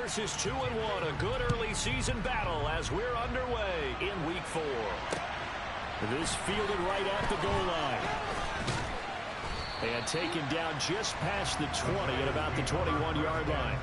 versus 2-1. A good early season battle as we're underway in Week 4. This fielded right at the goal line. And taken down just past the 20 at about the 21-yard line.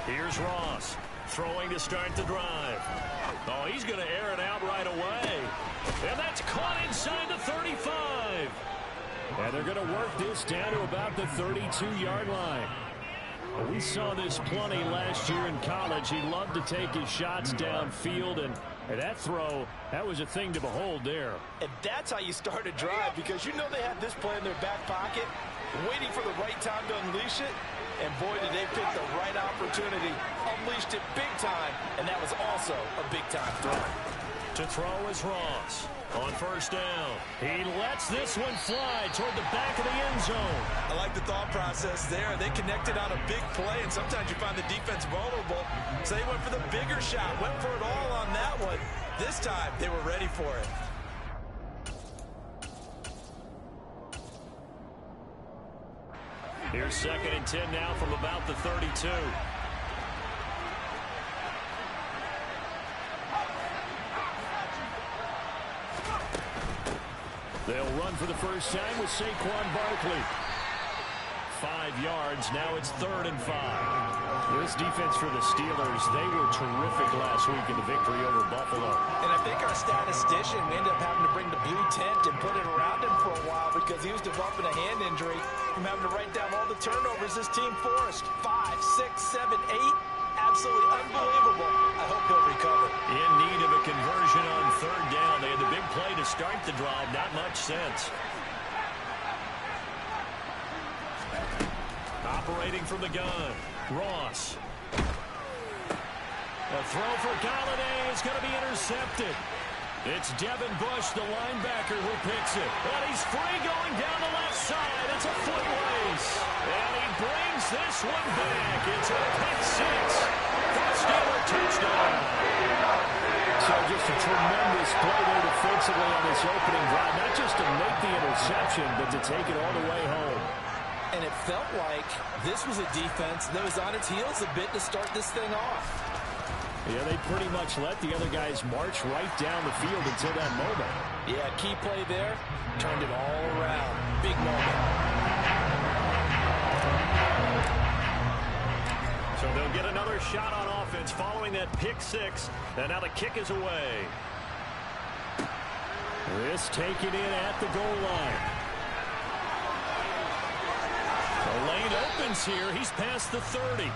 Here's Ross, throwing to start the drive. Oh, he's going to air it out right away. And that's caught inside the 35. And they're going to work this down to about the 32-yard line. We saw this plenty last year in college. He loved to take his shots downfield, and that throw, that was a thing to behold there. And that's how you start a drive, because you know they had this play in their back pocket, waiting for the right time to unleash it. And boy, did they pick the right opportunity. Unleashed it big time, and that was also a big-time throw. To throw is Ross. On first down, he lets this one fly toward the back of the end zone. I like the thought process there. They connected on a big play, and sometimes you find the defense vulnerable. So they went for the bigger shot, went for it all on that one. This time, they were ready for it. Here's 2nd and 10 now from about the 32. They'll run for the first time with Saquon Barkley. 5 yards. Now it's 3rd and 5. This defense for the Steelers, they were terrific last week in the victory over Buffalo. And I think our statistician, we ended up having to bring the blue tent and put it around him for a while because he was developing a hand injury from having to write down all the turnovers this team forced. 5, 6, 7, 8. Absolutely unbelievable. I hope he'll recover. In need of a conversion on 3rd down. They had the big play to start the drive. Not much sense. Operating from the gun, Ross. A throw for Galladay is going to be intercepted. It's Devin Bush, the linebacker, who picks it. And he's free going down the left side. It's a foot race. And he brings this one back. It's a pick six. First ever touchdown. So just a tremendous play there defensively on this opening drive. Not just to make the interception, interception, but to take it all the way home. And it felt like this was a defense that was on its heels a bit to start this thing off. Yeah, they pretty much let the other guys march right down the field until that moment. Yeah, key play there, turned it all around. Big moment. So they'll get another shot on offense following that pick six, and now the kick is away. This taken in at the goal line. The lane opens here. He's past the 30.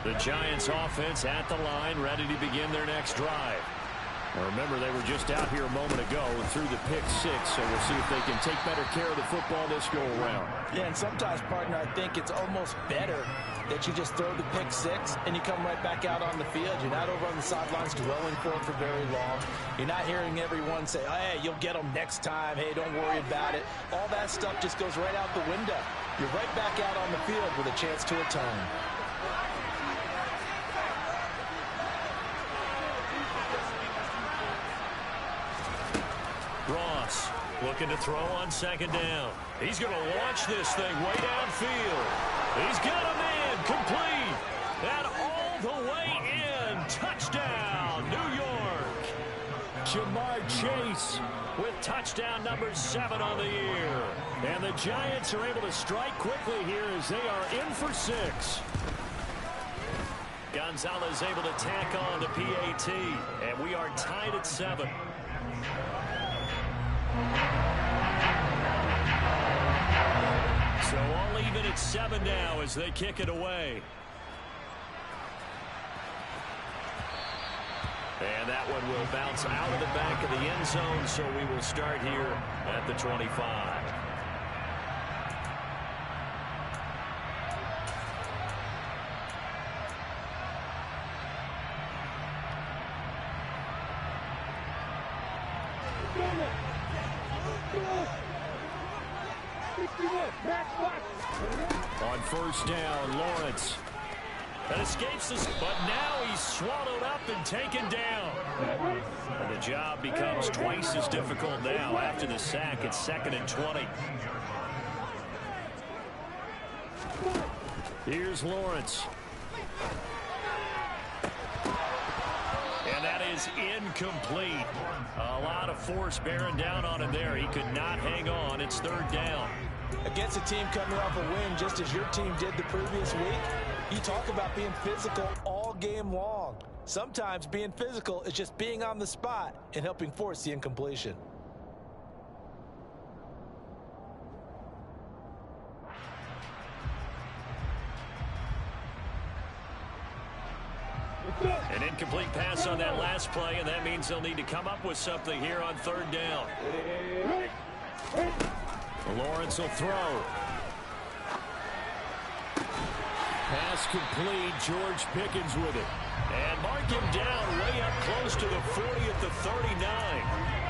The Giants offense at the line, ready to begin their next drive. Now remember, they were just out here a moment ago and threw the pick six, so we'll see if they can take better care of the football this go around. Yeah, and sometimes, partner, I think it's almost better that you just throw the pick six and you come right back out on the field. You're not over on the sidelines dwelling for it for very long. You're not hearing everyone say, hey, you'll get them next time. Hey, don't worry about it. All that stuff just goes right out the window. You're right back out on the field with a chance to atone. Ross looking to throw on second down. He's going to launch this thing way downfield. He's got a man complete. And all the way in. Touchdown, New York. Jamar Chase with touchdown number 7 on the year. And the Giants are able to strike quickly here as they are in for 6. Gonzalez able to tack on the PAT. And we are tied at 7. So all even at 7 now as they kick it away. And that one will bounce out of the back of the end zone, so we will start here at the 25. On first down, Lawrence. That escapes this, but now he's swallowed up and taken down. And the job becomes twice as difficult now after the sack. It's 2nd and 20. Here's Lawrence. And that is incomplete. A lot of force bearing down on him there. He could not hang on. It's 3rd down. Against a team coming off a win just as your team did the previous week, you talk about being physical all game long. Sometimes being physical is just being on the spot and helping force the incompletion. An incomplete pass on that last play, and that means they'll need to come up with something here on 3rd down. Lawrence will throw. Pass complete. George Pickens with it. And mark him down way up close to the 40 at the 39.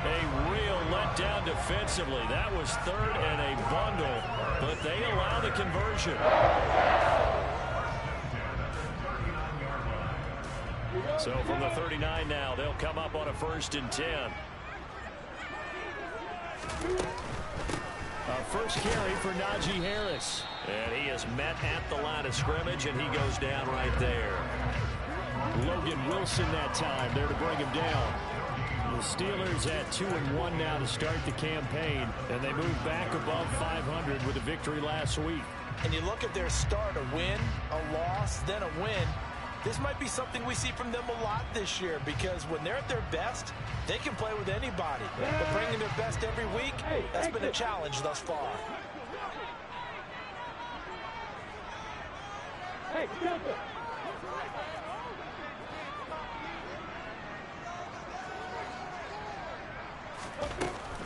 A real letdown defensively. That was 3rd and a bundle, but they allow the conversion. So from the 39 now, they'll come up on a 1st and 10. First carry for Najee Harris. And he is met at the line of scrimmage, and he goes down right there. Logan Wilson that time there to bring him down. The Steelers at 2-1 now to start the campaign, and they move back above 500 with a victory last week. And you look at their start, a win, a loss, then a win. This might be something we see from them a lot this year, because when they're at their best, they can play with anybody. But bringing their best every week, that's been a challenge thus far. Hey,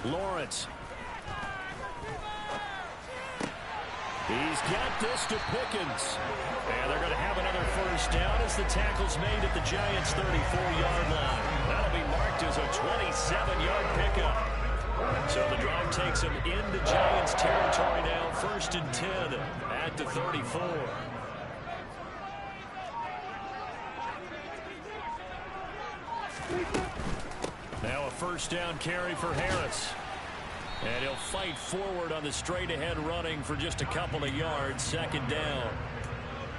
Lawrence. He's got this to Pickens. And they're going to have another 1st first down as the tackle's made at the Giants' 34-yard line. That'll be marked as a 27-yard pickup. So the drive takes him into Giants territory now, 1st and 10 at the 34. Now a first down carry for Harris. And he'll fight forward on the straight-ahead running for just a couple of yards, 2nd down.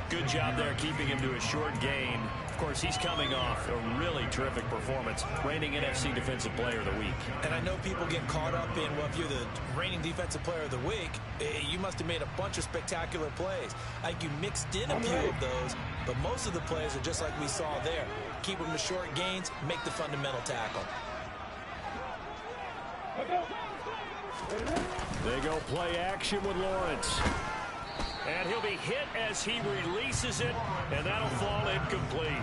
Good job there keeping him to a short gain. Of course, he's coming off a really terrific performance, reigning NFC Defensive Player of the Week. And I know people get caught up in, well, if you're the reigning Defensive Player of the Week, you must have made a bunch of spectacular plays. I think you mixed in a few of those, but most of the plays are just like we saw there. Keep them to short gains, make the fundamental tackle. They go play action with Lawrence. And he'll be hit as he releases it, and that'll fall incomplete.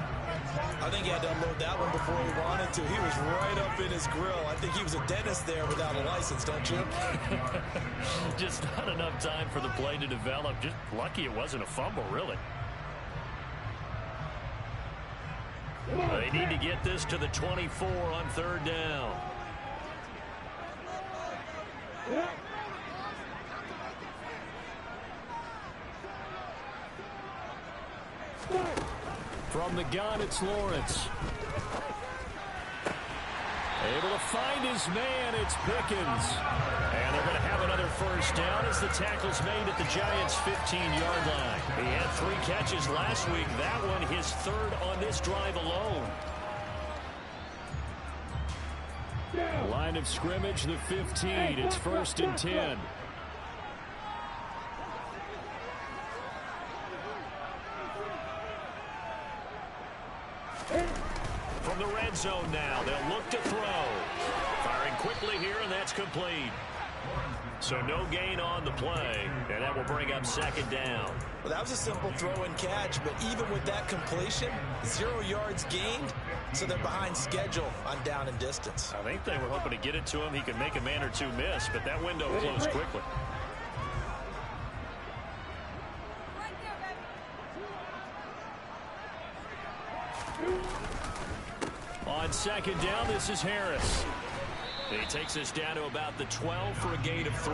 I think he had to unload that one before he wanted to. He was right up in his grill. I think he was a dentist there without a license, don't you? Just not enough time for the play to develop. Just lucky it wasn't a fumble, really. They need to get this to the 24 on 3rd down. From the gun, it's Lawrence. Able to find his man, it's Pickens. And they're going to have another first down as the tackle's made at the Giants' 15-yard line. He had 3 catches last week. That one his 3rd on this drive alone. Line of scrimmage, the 15. It's 1st and 10. From the red zone now, they'll look to throw. Firing quickly here, and that's complete. So no gain on the play, and that will bring up 2nd down. Well, that was a simple throw and catch, but even with that completion, 0 yards gained, so they're behind schedule on down and distance. I think they were hoping to get it to him. He could make a man or two miss, but that window closed quickly. On 2nd down, this is Harris. He takes us down to about the 12 for a gain of 3.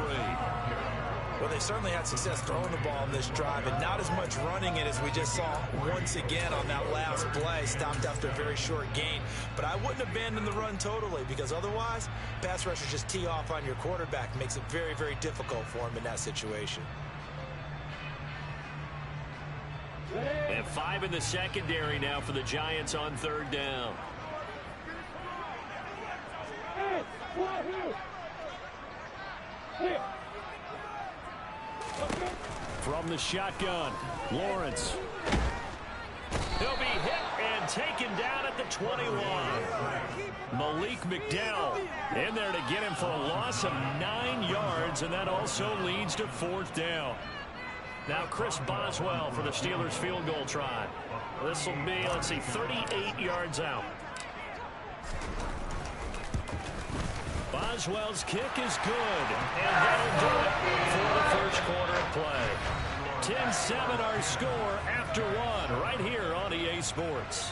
Well, they certainly had success throwing the ball in this drive, and not as much running it as we just saw once again on that last play. Stopped after a very short gain. But I wouldn't abandon the run totally, because otherwise, pass rushers just tee off on your quarterback. Makes it very, very difficult for him in that situation. And 5 in the secondary now for the Giants on 3rd down. From the shotgun, Lawrence. He'll be hit and taken down at the 21. Malik McDowell in there to get him for a loss of 9 yards, and that also leads to 4th down. Now Chris Boswell for the Steelers field goal try. This will be, let's see, 38 yards out. Boswell's kick is good, and that'll do it for the first quarter of play. 10-7 our score after 1 right here on EA Sports.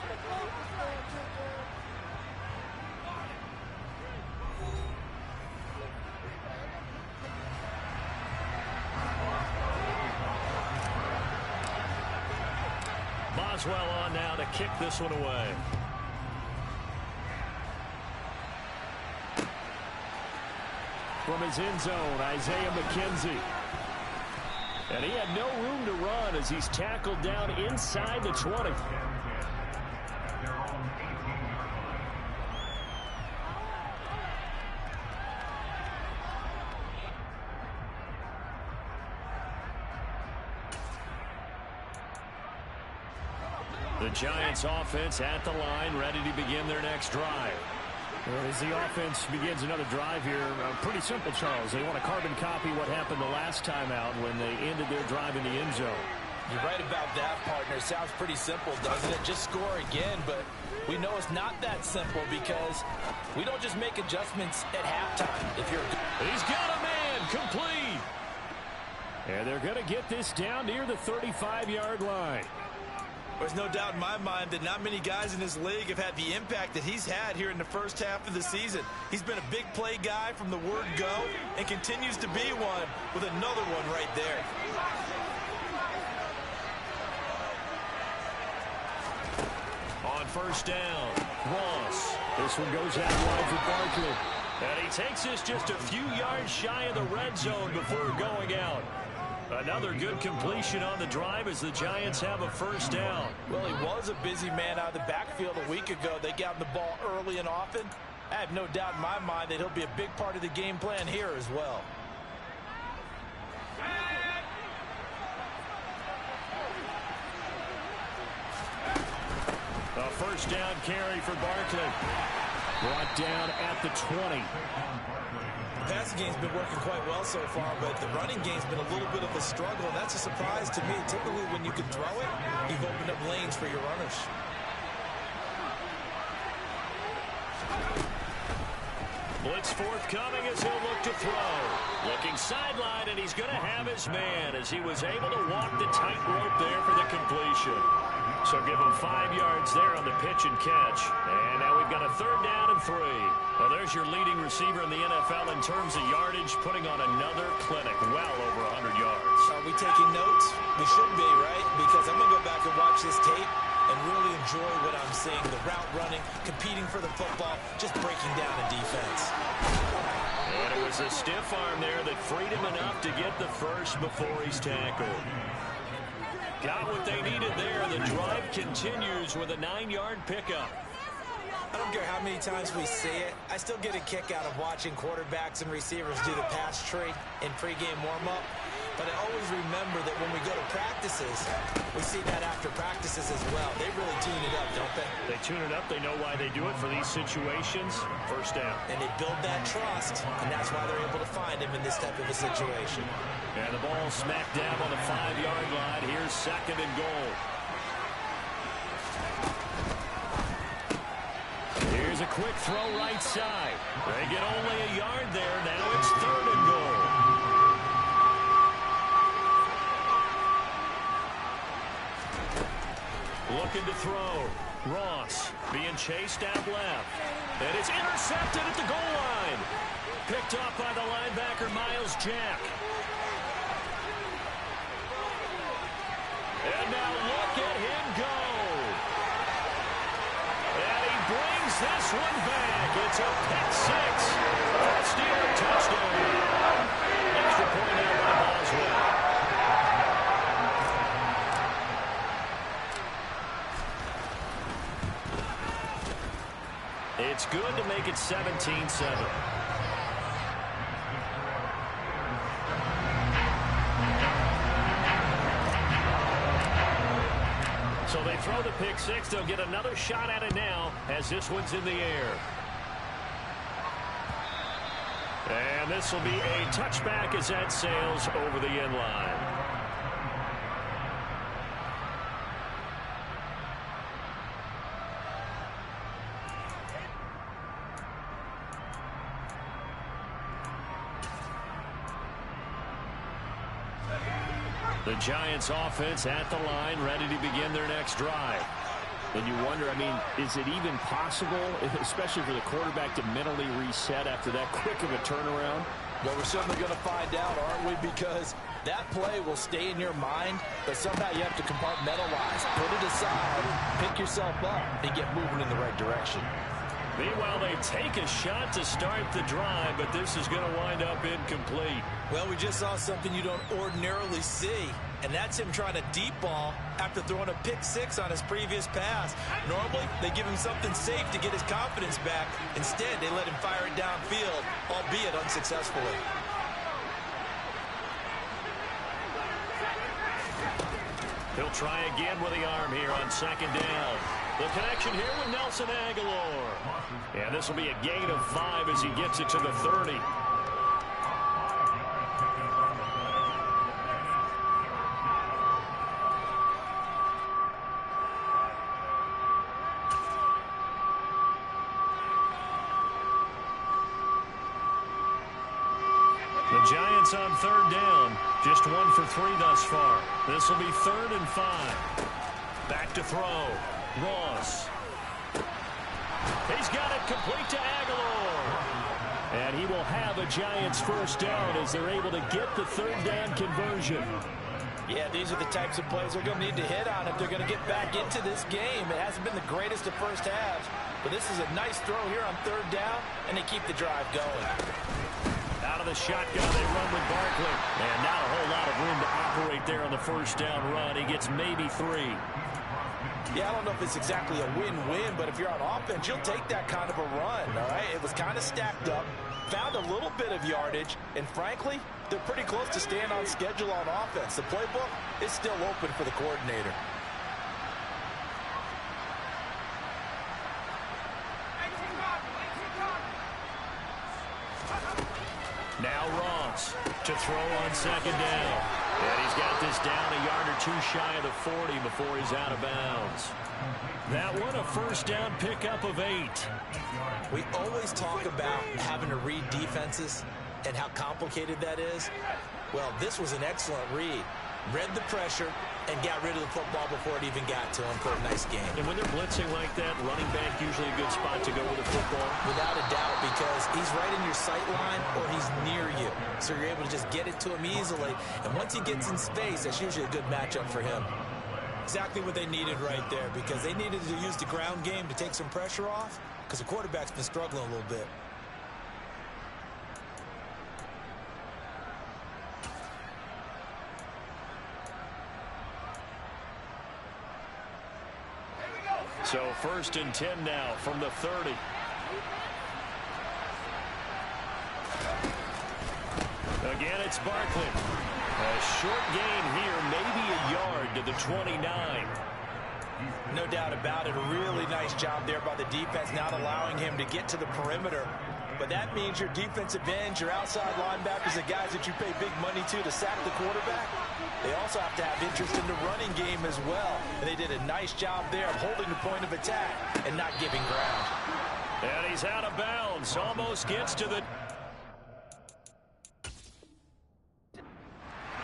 Boswell on now to kick this one away. From his end zone, Isaiah McKenzie. And he had no room to run as he's tackled down inside the 20. The Giants offense at the line, ready to begin their next drive. Well, as the offense begins another drive here, pretty simple, Charles. They want to carbon copy what happened the last time out when they ended their drive in the end zone. You're right about that, partner. Sounds pretty simple, doesn't it? Just score again, but we know it's not that simple because we don't just make adjustments at halftime. If you're He's got a man, complete. And they're going to get this down near the 35-yard line. There's no doubt in my mind that not many guys in this league have had the impact that he's had here in the first half of the season. He's been a big play guy from the word go and continues to be one with another one right there. On first down, Ross. This one goes out wide for Barkley. And he takes this just a few yards shy of the red zone before going out. Another good completion on the drive as the Giants have a first down. Well, he was a busy man out of the backfield a week ago. They got him the ball early and often. I have no doubt in my mind that he'll be a big part of the game plan here as well. A first down carry for Barkley. Brought down at the 20. The passing game's been working quite well so far, but the running game's been a little bit of a struggle, and that's a surprise to me. Typically, when you can throw it, you've opened up lanes for your runners. Blitz forthcoming as he'll look to throw. Looking sideline, and he's going to have his man as he was able to walk the tightrope there for the completion. So give him 5 yards there on the pitch and catch. And now we've got a third down and 3. Well, there's your leading receiver in the NFL in terms of yardage, putting on another clinic, well over 100 yards. Are we taking notes? We should be, right? Because I'm going to go back and watch this tape and really enjoy what I'm seeing. The route running, competing for the football, just breaking down a defense. And it was a stiff arm there that freed him enough to get the first before he's tackled. Got what they needed there. The drive continues with a 9-yard pickup. I don't care how many times we see it. I still get a kick out of watching quarterbacks and receivers do the pass tree in pregame warm-up. But I always remember that when we go to practices, we see that after practices as well. They really tune it up, don't they? They tune it up. They know why they do it for these situations. First down. And they build that trust, and that's why they're able to find him in this type of a situation. And the ball smacked down on the 5-yard line. Here's second and goal. Here's a quick throw right side. They get only a yard there. Now it's third and goal. Looking to throw. Ross being chased out left. And it's intercepted at the goal line. Picked up by the linebacker, Miles Jack. And now look at him go. And he brings this one back. It's a pick six. Steeler touchdown. Extra point out by Boswell. It's good to make it 17-7. So they throw the pick six. They'll get another shot at it now as this one's in the air. And this will be a touchback as that sails over the end line. The Giants offense at the line, ready to begin their next drive. And you wonder, I mean, is it even possible, especially for the quarterback, to mentally reset after that quick of a turnaround? Well, we're certainly going to find out, aren't we? Because that play will stay in your mind, but somehow you have to compartmentalize, put it aside, pick yourself up, and get moving in the right direction. Meanwhile, they take a shot to start the drive, but this is going to wind up incomplete. Well, we just saw something you don't ordinarily see, and that's him trying to deep ball after throwing a pick six on his previous pass. Normally, they give him something safe to get his confidence back. Instead, they let him fire it downfield, albeit unsuccessfully. He'll try again with the arm here on second down. The connection here with Nelson Aguilar. And this will be a gain of 5 as he gets it to the 30. The Giants on third down. Just 1 for 3 thus far. This will be 3rd and 5. Back to throw. Ross. He's got it complete to Aguilar. And he will have a Giants first down as they're able to get the third down conversion. Yeah, these are the types of plays they're going to need to hit on if they're going to get back into this game. It hasn't been the greatest of first halves, but this is a nice throw here on third down, and they keep the drive going. Out of the shotgun, they run with Barkley. And not a whole lot of room to operate there on the first down run. He gets maybe 3. Yeah, I don't know if it's exactly a win-win, but if you're on offense, you'll take that kind of a run, all right? It was kind of stacked up, found a little bit of yardage, and frankly, they're pretty close to staying on schedule on offense. The playbook is still open for the coordinator. Now Ross to throw on second down. And he's got this down a yard or 2 shy of the 40 before he's out of bounds. That one a first down pickup of 8. We always talk about having to read defenses and how complicated that is. Well, this was an excellent read. Read the pressure and got rid of the football before it even got to him. Put a nice game. And when they're blitzing like that, running back usually a good spot to go with the football. Without a doubt, because he's right in your sight line or he's near you. So you're able to just get it to him easily. And once he gets in space, that's usually a good matchup for him. Exactly what they needed right there, because they needed to use the ground game to take some pressure off, because the quarterback's been struggling a little bit. So 1st and 10 now from the 30. Again, it's Barkley. A short gain here, maybe a yard to the 29. No doubt about it. A really nice job there by the defense, not allowing him to get to the perimeter. But that means your defensive ends, your outside linebackers, the guys that you pay big money to sack the quarterback, they also have to have interest in the running game as well. And they did a nice job there of holding the point of attack and not giving ground. And he's out of bounds. Almost gets to the...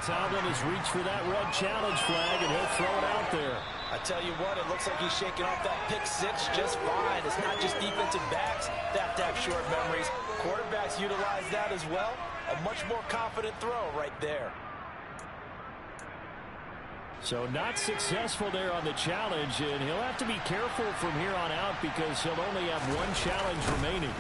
Tomlin has reached for that red challenge flag, and he'll throw it out there. I tell you what, it looks like he's shaking off that pick 6 just fine. It's not just defensive backs that have to have short memories. Quarterbacks utilize that as well. A much more confident throw right there. So not successful there on the challenge, and he'll have to be careful from here on out because he'll only have 1 challenge remaining.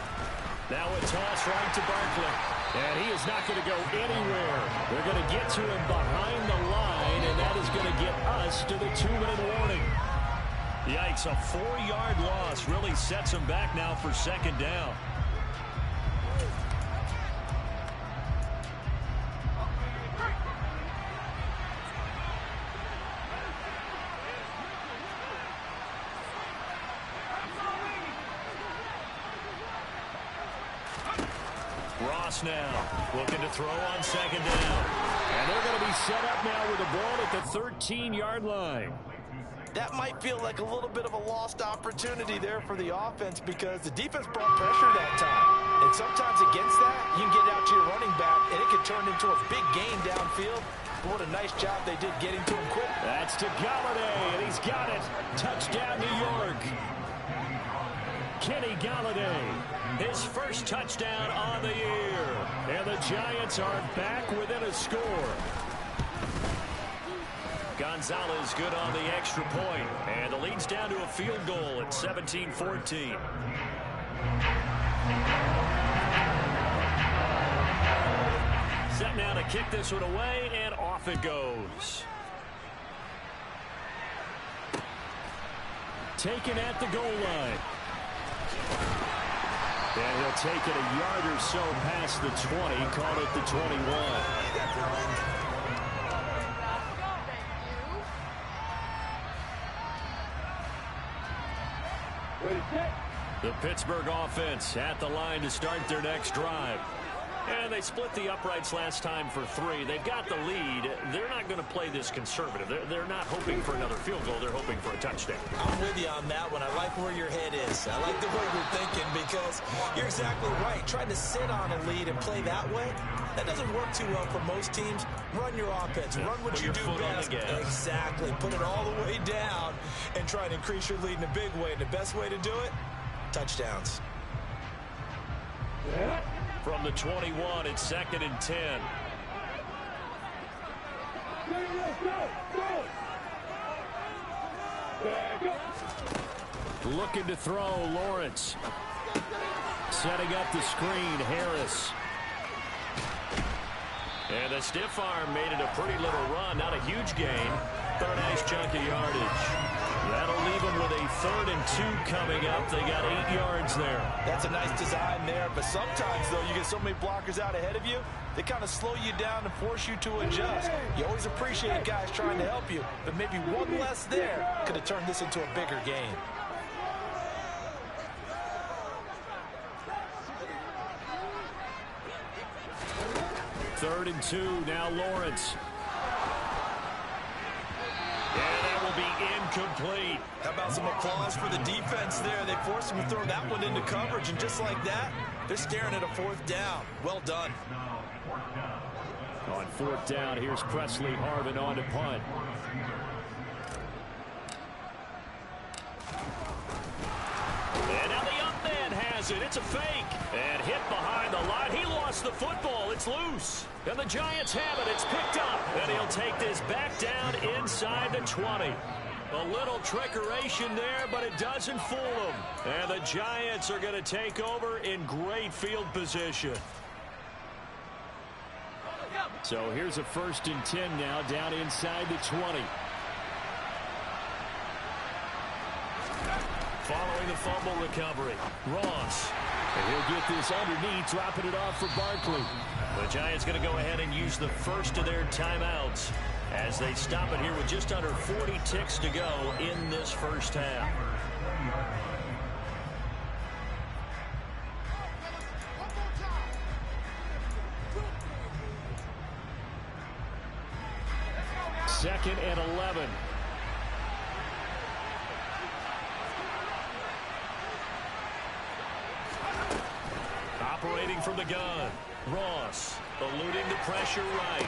Now a toss right to Barkley, and he is not going to go anywhere. They're going to get to him behind the line, and that is going to get us to the 2-minute warning. Yikes, a 4-yard loss really sets him back now for second down. Ross now looking to throw on second down. And they're going to be set up now with the ball at the 13-yard line. That might feel like a little bit of a lost opportunity there for the offense because the defense brought pressure that time. And sometimes against that, you can get out to your running back, and it can turn into a big gain downfield. What a nice job they did getting to him quick. That's to Galladay, and he's got it. Touchdown, New York. Kenny Galladay, his first touchdown on the year. And the Giants are back within a score. Gonzalez good on the extra point. And the lead's down to a field goal at 17-14. Set now to kick this one away, and off it goes. Taken at the goal line. And he'll take it a yard or so past the 20, call it the 21. The Pittsburgh offense at the line to start their next drive. And they split the uprights last time for 3. They've got the lead. They're not going to play this conservative. They're not hoping for another field goal. They're hoping for a touchdown. I'm with you on that one. I like where your head is. I like the way you're thinking because you're exactly right. Trying to sit on a lead and play that way, that doesn't work too well for most teams. Run your offense. Run what you do best. Exactly. Put it all the way down and try to increase your lead in a big way. And the best way to do it, touchdowns. From the 21, it's 2nd and 10. Looking to throw, Lawrence. Setting up the screen, Harris. And the stiff arm made it a pretty little run. Not a huge gain, but a nice chunk of yardage. That'll leave them with a 3rd and 2 coming up. They got 8 yards there. That's a nice design there, but sometimes, though, you get so many blockers out ahead of you, they kind of slow you down and force you to adjust. You always appreciate guys trying to help you, but maybe one less there could have turned this into a bigger game. Third and 2, now Lawrence. And that will be incomplete. How about some applause for the defense there? They forced him to throw that one into coverage, and just like that, they're staring at a 4th down. Well done. On 4th down, here's Presley Harvin on to punt. And now the young man has it. It's a fake. And hit behind the line. He lost the football. It's loose. And the Giants have it. It's picked up. And he'll take this back down inside the 20. A little trickeration there, but it doesn't fool them. And the Giants are going to take over in great field position. So here's a 1st and 10 now down inside the 20. Following the fumble recovery, Ross. And he'll get this underneath, dropping it off for Barkley. The Giants going to go ahead and use the first of their timeouts as they stop it here with just under 40 ticks to go in this first half. Second and 11. Operating from the gun, Ross eluding the pressure right.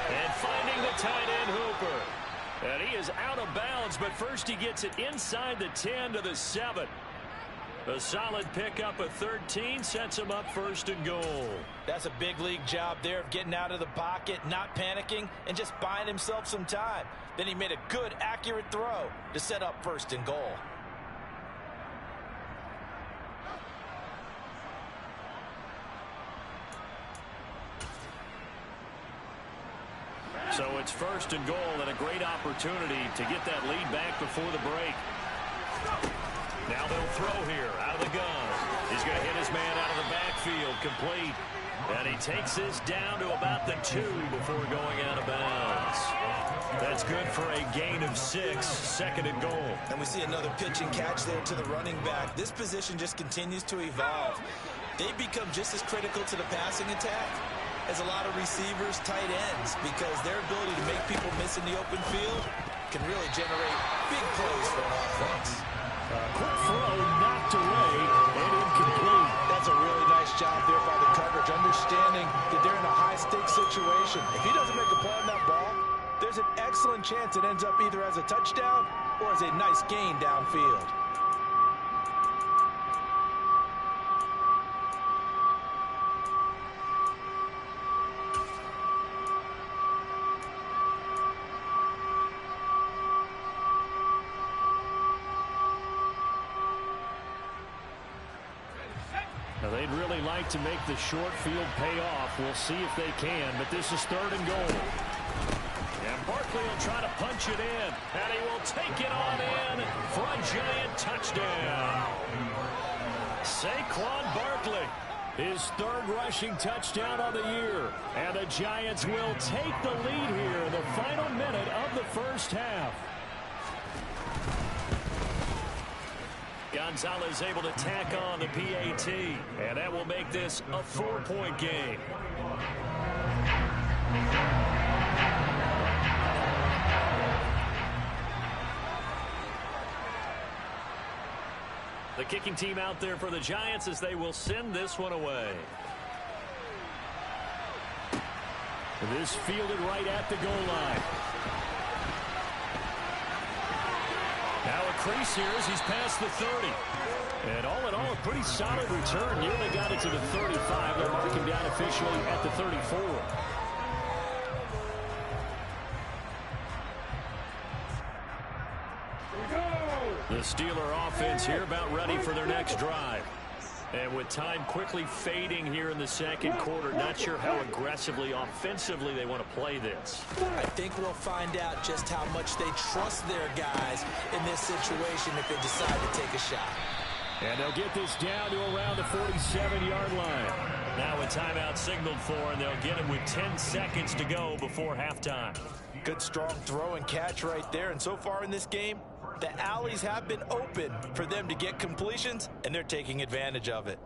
And finding the tight end Hooper. And he is out of bounds, but first he gets it inside the 10 to the 7. A solid pickup of 13 sets him up 1st and goal. That's a big league job there of getting out of the pocket, not panicking, and just buying himself some time. Then he made a good, accurate throw to set up 1st and goal. So it's 1st and goal and a great opportunity to get that lead back before the break. Now they'll throw here out of the gun. He's going to hit his man out of the backfield, complete. And he takes this down to about the 2 before going out of bounds. That's good for a gain of 6, 2nd and goal. And we see another pitch and catch there to the running back. This position just continues to evolve. They become just as critical to the passing attack as a lot of receivers, tight ends, because their ability to make people miss in the open field can really generate big plays for an offense. Quick throw knocked away and incomplete. That's a really nice job there by the coverage, understanding that they're in a high-stakes situation. If he doesn't make a play on that ball, there's an excellent chance it ends up either as a touchdown or as a nice gain downfield. Now they'd really like to make the short field pay off. We'll see if they can, but this is 3rd and goal. And Barkley will try to punch it in, and he will take it on in for a Giant touchdown. Saquon Barkley, his 3rd rushing touchdown of the year. And the Giants will take the lead here in the final minute of the first half. Gonzalez able to tack on the PAT, and that will make this a 4-point game. The kicking team out there for the Giants as they will send this one away. This fielded right at the goal line. Now a crease here as he's past the 30. And all in all, a pretty solid return. Nearly got it to the 35. They'll mark him down officially at the 34. The Steeler offense here about ready for their next drive. And with time quickly fading here in the second quarter, not sure how aggressively, offensively they want to play this. I think we'll find out just how much they trust their guys in this situation if they decide to take a shot. And they'll get this down to around the 47-yard line. Now a timeout signaled for, and they'll get him with 10 seconds to go before halftime. Good strong throw and catch right there. And so far in this game, the alleys have been open for them to get completions, and they're taking advantage of it.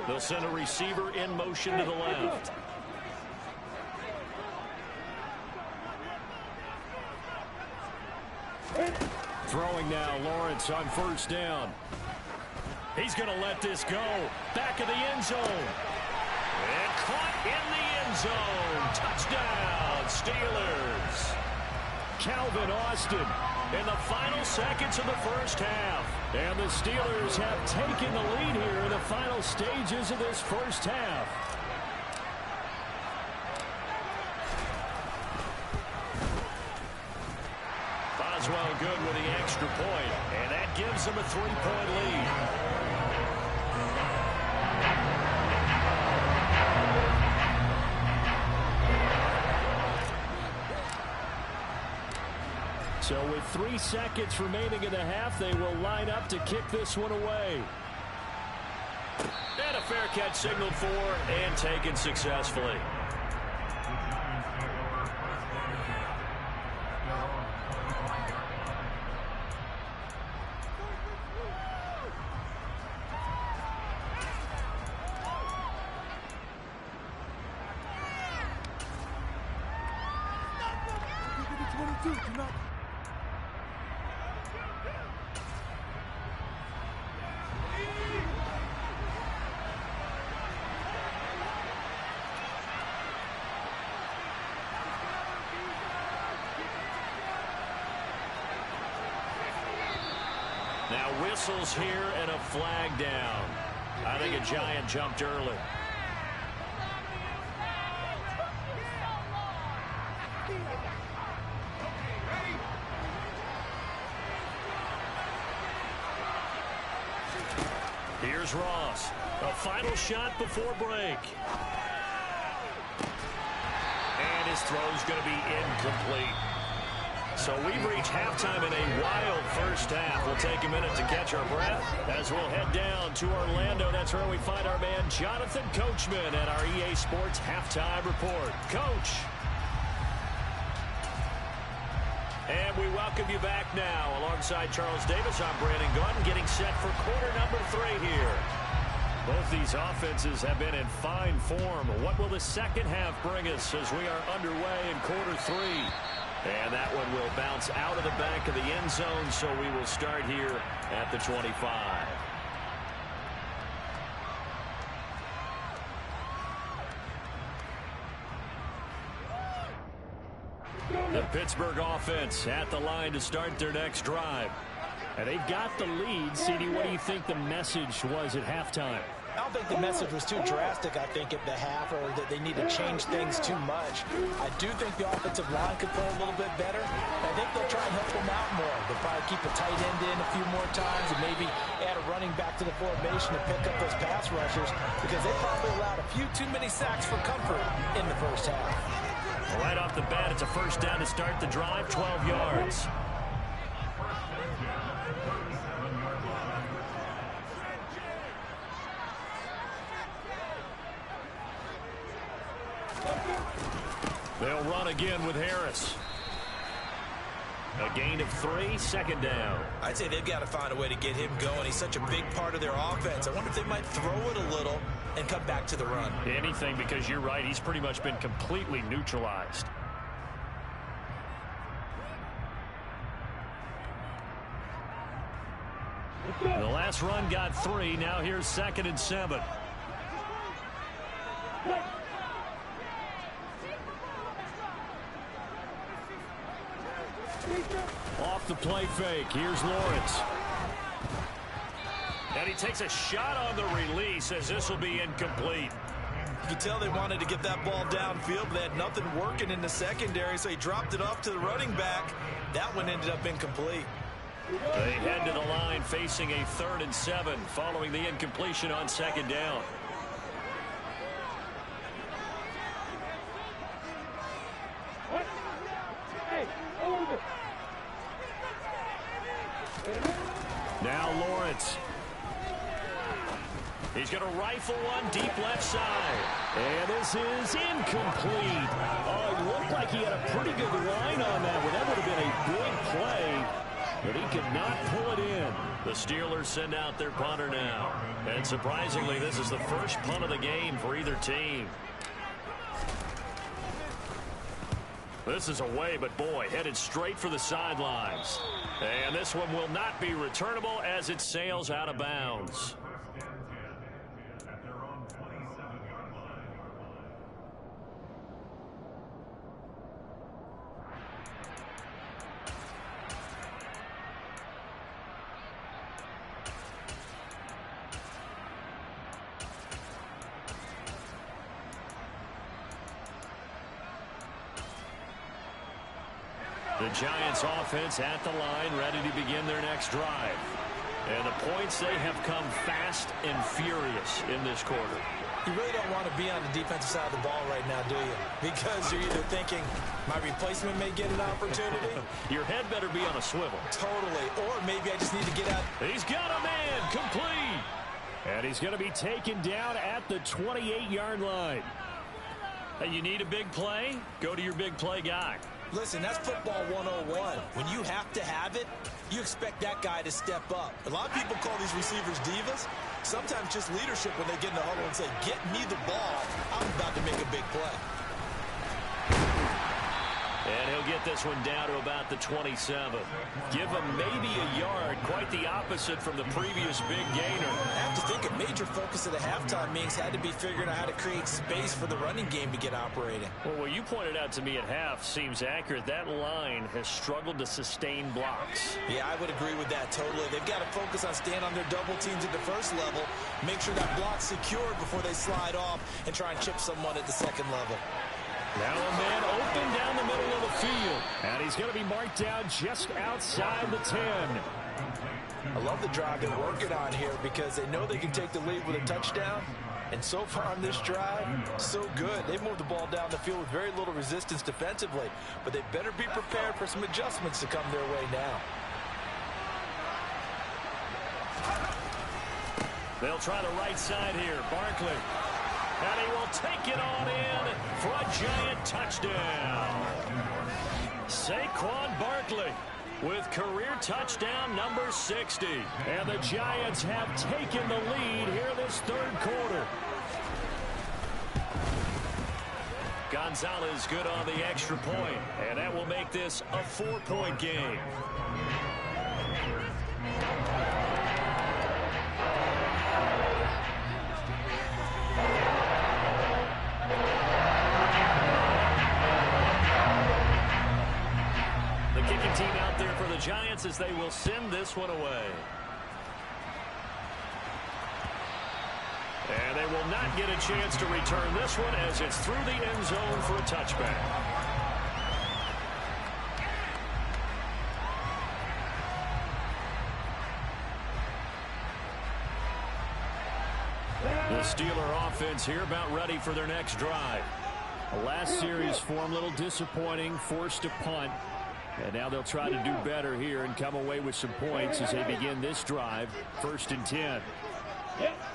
They'll send a receiver in motion to the left. Throwing now, Lawrence on first down. He's going to let this go. Back of the end zone. And caught in the end zone. Touchdown, Steelers. Calvin Austin in the final seconds of the first half. And the Steelers have taken the lead here in the final stages of this first half. Boswell good with the extra point, and that gives them a 3-point lead. So with 3 seconds remaining in the half, they will line up to kick this one away. And a fair catch signaled for and taken successfully. Now whistles here and a flag down. I think a Giant jumped early. Here's Ross. A final shot before break. And his throw's going to be incomplete. So we've reached halftime in a wild first half. We'll take a minute to catch our breath as we'll head down to Orlando. That's where we find our man Jonathan Coachman at our EA Sports Halftime Report. Coach. And we welcome you back now. Alongside Charles Davis, I'm Brandon Gordon, getting set for quarter number 3 here. Both these offenses have been in fine form. What will the second half bring us as we are underway in quarter 3? And that one will bounce out of the back of the end zone, so we will start here at the 25. The Pittsburgh offense at the line to start their next drive. And they've got the lead. CD, what do you think the message was at halftime? I don't think the message was too drastic, I think, at the half, or that they need to change things too much. I do think the offensive line could play a little bit better. I think they'll try and help them out more. They'll probably keep a tight end in a few more times and maybe add a running back to the formation to pick up those pass rushers, because they probably allowed a few too many sacks for comfort in the first half. Right off the bat, it's a first down to start the drive, 12 yards. run again with Harris. A gain of 3, second down. I'd say they've got to find a way to get him going. He's such a big part of their offense. I wonder if they might throw it a little and come back to the run. Anything, because you're right. He's pretty much been completely neutralized. The last run got 3. Now here's 2nd and 7. Off the play fake. Here's Lawrence. And he takes a shot on the release as this will be incomplete. You can tell they wanted to get that ball downfield, but they had nothing working in the secondary, so he dropped it off to the running back. That one ended up incomplete. They head to the line facing a 3rd and 7 following the incompletion on 2nd down. Now Lawrence. He's going to rifle one deep left side. And this is incomplete. Oh, it looked like he had a pretty good line on that one. That would have been a big play, but he could not pull it in. The Steelers send out their punter now. And surprisingly, this is the first punt of the game for either team. This is away, but boy, headed straight for the sidelines. And this one will not be returnable as it sails out of bounds. The Giants offense at the line, ready to begin their next drive. And the points, they have come fast and furious in this quarter. You really don't want to be on the defensive side of the ball right now, do you? Because you're either thinking, my replacement may get an opportunity. Your head better be on a swivel. Totally. Or maybe I just need to get out. He's got a man, complete. And he's going to be taken down at the 28-yard line. Hey, you need a big play? Go to your big play guy. Listen, that's football 101. When you have to have it, you expect that guy to step up. A lot of people call these receivers divas. Sometimes just leadership when they get in the huddle and say, get me the ball. I'm about to make a big play. And he'll get this one down to about the 27. Give him maybe a yard. Quite the opposite from the previous big gainer. I have to think a major focus of the halftime meetings had to be figuring out how to create space for the running game to get operating. Well, what you pointed out to me at half seems accurate. That line has struggled to sustain blocks. Yeah, I would agree with that totally. They've got to focus on staying on their double teams at the first level, make sure that block's secured before they slide off and try and chip someone at the second level. Now a man open down the middle of the field. And he's going to be marked down just outside the 10. I love the drive they're working on here because they know they can take the lead with a touchdown. And so far on this drive, so good. They've moved the ball down the field with very little resistance defensively. But they better be prepared for some adjustments to come their way now. They'll try the right side here. Barkley. And he will take it on in for a giant touchdown. Saquon Barkley with career touchdown number 60. And the Giants have taken the lead here this third quarter. Gonzalez good on the extra point, and that will make this a 4-point game. The kicking team out there for the Giants as they will send this one away. And they will not get a chance to return this one as it's through the end zone for a touchback. The Steeler offense here about ready for their next drive. The last series for them, a little disappointing, forced a punt. And now they'll try to do better here and come away with some points as they begin this drive. 1st and 10.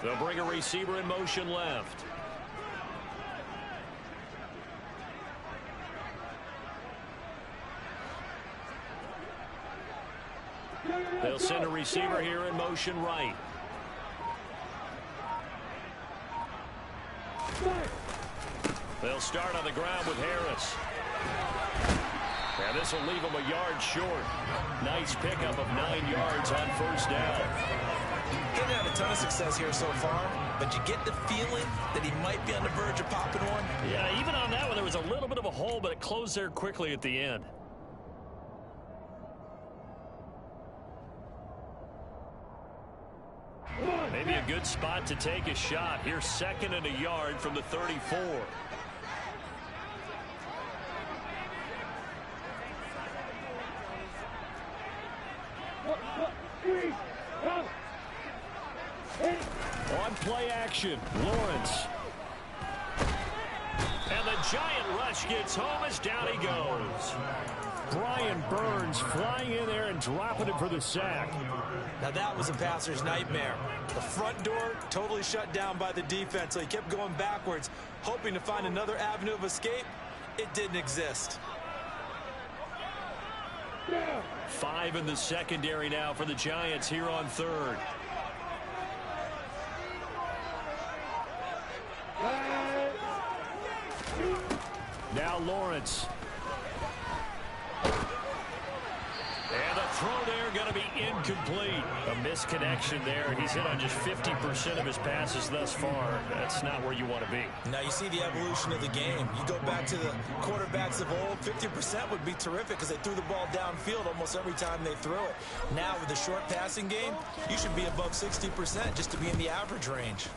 They'll bring a receiver in motion left. They'll send a receiver here in motion right. They'll start on the ground with Harris. And this will leave him a yard short. Nice pickup of 9 yards on first down. Getting had a ton of success here so far, but you get the feeling that he might be on the verge of popping one. Yeah, even on that one, there was a little bit of a hole, but it closed there quickly at the end. Maybe a good spot to take a shot. Here's 2nd and a yard from the 34. On play action, Lawrence. And the giant rush gets home as down he goes. Brian Burns flying in there and dropping it for the sack. Now that was a passer's nightmare. The front door totally shut down by the defense, so he kept going backwards, hoping to find another avenue of escape. It didn't exist. 5 in the secondary now for the Giants here on 3rd. Now Lawrence. And the throw there going to be incomplete. A misconnection there. He's hit on just 50% of his passes thus far. That's not where you want to be. Now you see the evolution of the game. You go back to the quarterbacks of old, 50% would be terrific because they threw the ball downfield almost every time they threw it. Now with the short passing game, you should be above 60% just to be in the average range.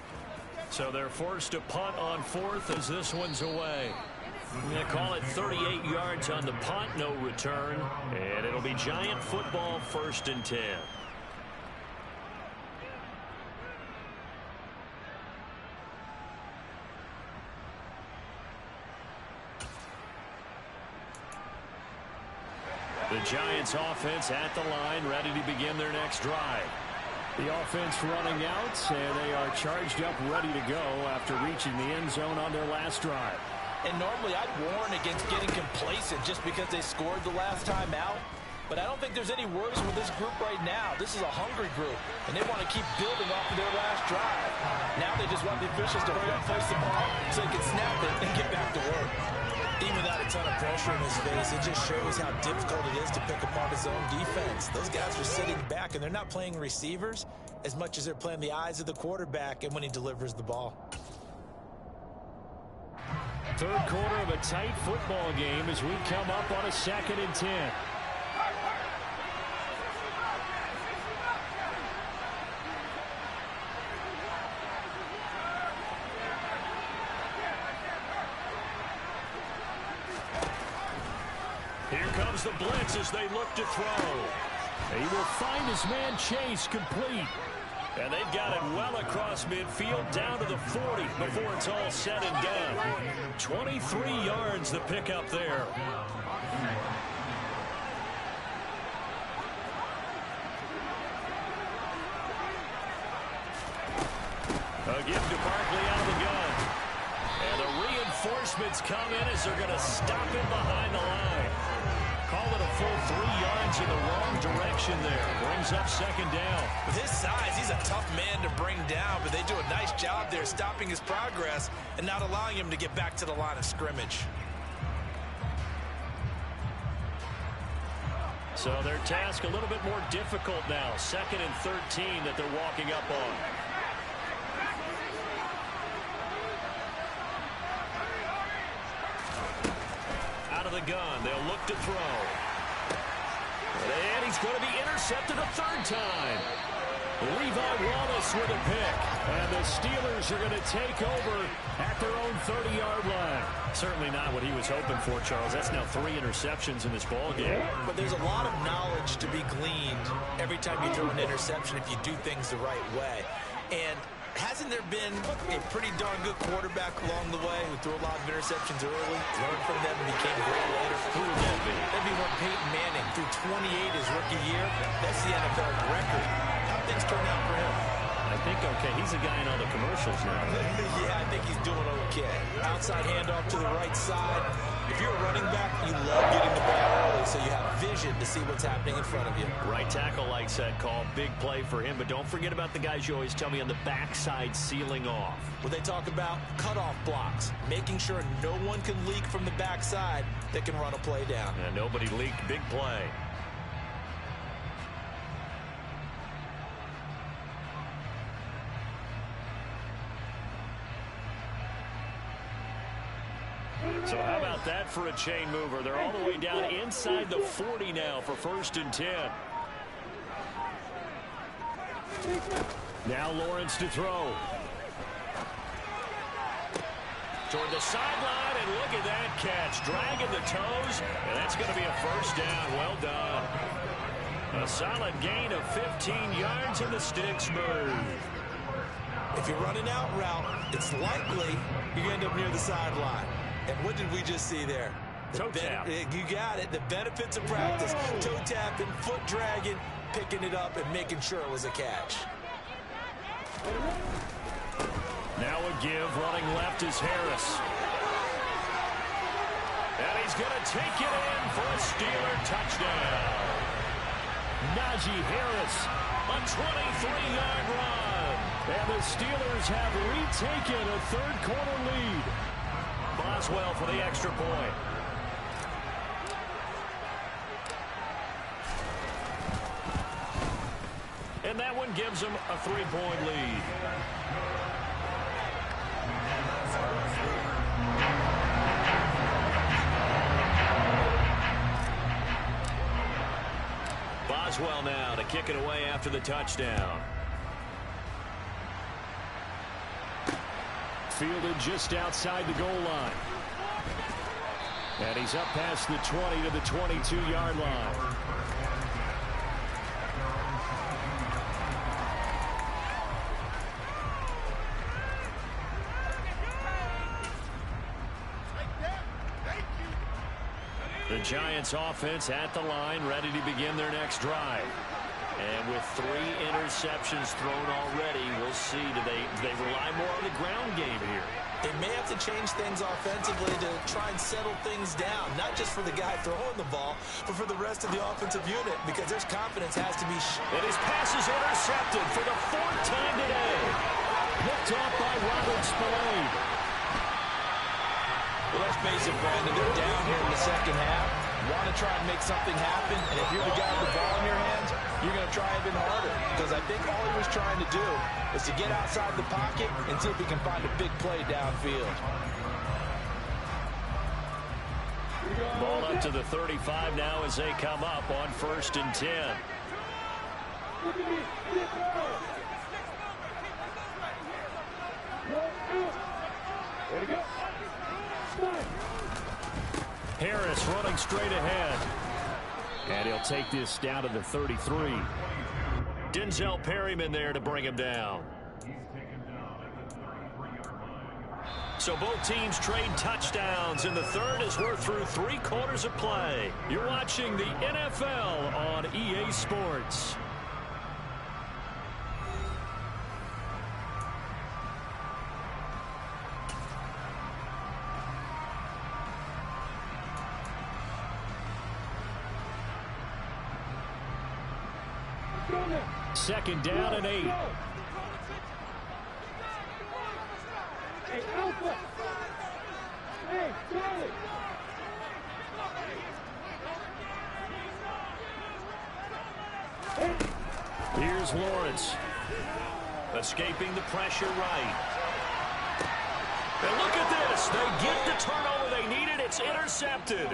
So they're forced to punt on 4th as this one's away. I'm going to call it 38 yards on the punt, no return. And it'll be Giant football, 1st and 10. The Giants offense at the line, ready to begin their next drive. The offense running out, and they are charged up, ready to go after reaching the end zone on their last drive. And normally I'd warn against getting complacent just because they scored the last time out. But I don't think there's any worries with this group right now. This is a hungry group, and they want to keep building off of their last drive. Now they just want the officials to hurry up and place the ball so they can snap it and get back to work. Even without a ton of pressure in his face, it just shows how difficult it is to pick apart his own defense. Those guys are sitting back, and they're not playing receivers as much as they're playing the eyes of the quarterback and when he delivers the ball. 3rd quarter of a tight football game as we come up on a 2nd and 10. Here comes the blitz as they look to throw. He will find his man Chase complete. And they've got it well across midfield down to the 40 before it's all said and done. 23 yards the pickup there. A give to Barkley out of the gun. And the reinforcements come in as they're going to stop him behind the line. Call it a full 3 yards in the wrong direction there. Brings up 2nd down. With his size, he's a tough man to bring down, but they do a nice job there stopping his progress and not allowing him to get back to the line of scrimmage. So their task a little bit more difficult now. 2nd and 13 that they're walking up on. Out of the gun, they'll look to throw. And he's going to be intercepted a 3rd time. Levi Wallace with a pick. And the Steelers are going to take over at their own 30-yard line. Certainly not what he was hoping for, Charles. That's now 3 interceptions in this ball game. But there's a lot of knowledge to be gleaned every time you throw an interception if you do things the right way. And hasn't there been a pretty darn good quarterback along the way who threw a lot of interceptions early, learned from them, and became great later? Who would that be? That'd be one Peyton Manning threw 28 his rookie year. That's the NFL record. How things turn out for him? I think okay. He's a guy in all the commercials now. Yeah, I think he's doing okay. Outside handoff to the right side. If you're a running back, you love getting the ball early so you have vision to see what's happening in front of you. Right tackle likes that call. Big play for him. But don't forget about the guys you always tell me on the backside sealing off. When they talk about cutoff blocks, making sure no one can leak from the backside that can run a play down. And nobody leaked. Big play. So how about that for a chain mover? They're all the way down inside the 40 now for 1st and 10. Now Lawrence to throw. Toward the sideline, and look at that catch. Dragging the toes, and that's going to be a 1st down. Well done. A solid gain of 15 yards, and the sticks move. If you're running out route, it's likely you're going to end up near the sideline. And what did we just see there? Toe tap. You got it. The benefits of practice. Toe tapping, foot dragging, picking it up, and making sure it was a catch. Now a give. Running left is Harris. And he's going to take it in for a Steeler touchdown. Najee Harris, a 23-yard run. And the Steelers have retaken a third-quarter lead. Boswell for the extra point. And that one gives them a 3-point lead. Boswell now to kick it away after the touchdown. Fielded just outside the goal line. And he's up past the 20 to the 22-yard line. The Giants offense at the line, ready to begin their next drive. And with 3 interceptions thrown already, we'll see. Do they rely more on the ground game here? They may have to change things offensively to try and settle things down, not just for the guy throwing the ball, but for the rest of the offensive unit, because there's confidence has to be. And his pass is intercepted for the 4th time today. Picked off by Robert Spillane. Well, let's face it, Brandon, they're down here in the second half. Want to try and make something happen, and if you're the guy with the ball in your hands, you're going to try even harder, because I think all he was trying to do is to get outside the pocket and see if he can find a big play downfield. Ball up to the 35 now as they come up on 1st and 10. There we go. Harris running straight ahead. And he'll take this down to the 33. Denzel Perryman there to bring him down. So both teams trade touchdowns in the third as we're through 3 quarters of play. You're watching the NFL on EA Sports. Second down and 8. Hey, Alpha. Hey, Charlie. Here's Lawrence. Escaping the pressure right. And look at this. They get the turnover they needed. It's intercepted.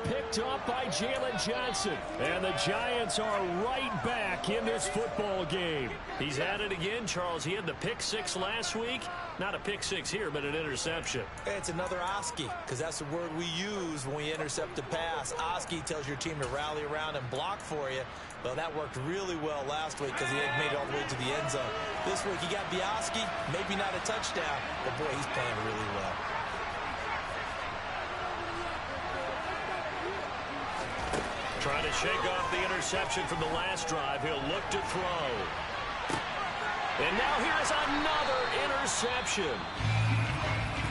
Picked up by Jalen Johnson. And the Giants are right back in this football game. He's at it again, Charles. He had the pick 6 last week. Not a pick 6 here, but an interception. It's another Oski, because that's the word we use when we intercept a pass. Oski tells your team to rally around and block for you. Well, that worked really well last week because he had made it all the way to the end zone. This week he got the Oski, maybe not a touchdown, but boy, he's playing really well. Trying to shake off the interception from the last drive. He'll look to throw. And now here's another interception.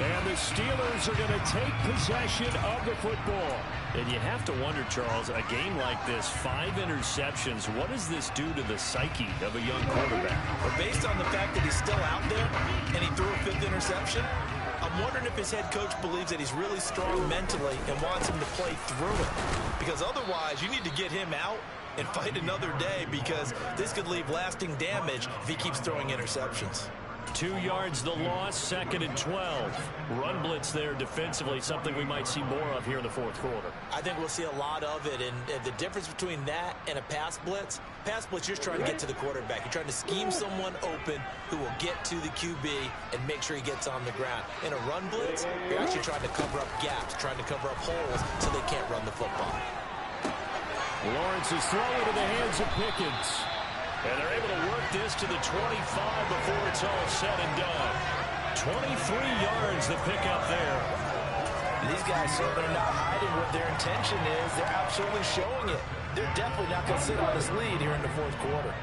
And the Steelers are going to take possession of the football. And you have to wonder, Charles, a game like this, 5 interceptions, what does this do to the psyche of a young quarterback? But based on the fact that he's still out there and he threw a 5th interception, I'm wondering if his head coach believes that he's really strong mentally and wants him to play through it. Because otherwise, you need to get him out and fight another day, because this could leave lasting damage if he keeps throwing interceptions. 2 yards the loss, 2nd and 12. Run blitz there defensively, something we might see more of here in the 4th quarter. I think we'll see a lot of it, and the difference between that and a pass blitz, you're trying to get to the quarterback. You're trying to scheme someone open who will get to the QB and make sure he gets on the ground. In a run blitz, you're actually trying to cover up gaps, trying to cover up holes so they can't run the football. Lawrence is throwing to the hands of Pickens. And they're able to work this to the 25 before it's all said and done. 23 yards the pickup there. These guys certainly are not hiding what their intention is. They're absolutely showing it. They're definitely not going to sit on this lead here in the 4th quarter.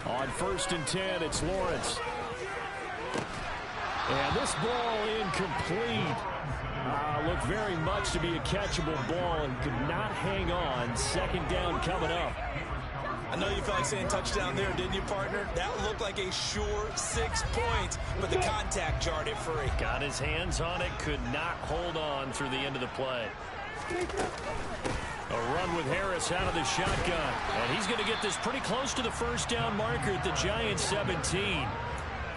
On 1st and 10, it's Lawrence. And this ball incomplete. Looked very much to be a catchable ball and could not hang on. 2nd down coming up. I know you felt like saying touchdown there, didn't you, partner? That looked like a sure 6 points, but the contact jarred it free. Got his hands on it, could not hold on through the end of the play. A run with Harris out of the shotgun. And he's going to get this pretty close to the 1st down marker at the Giants 17.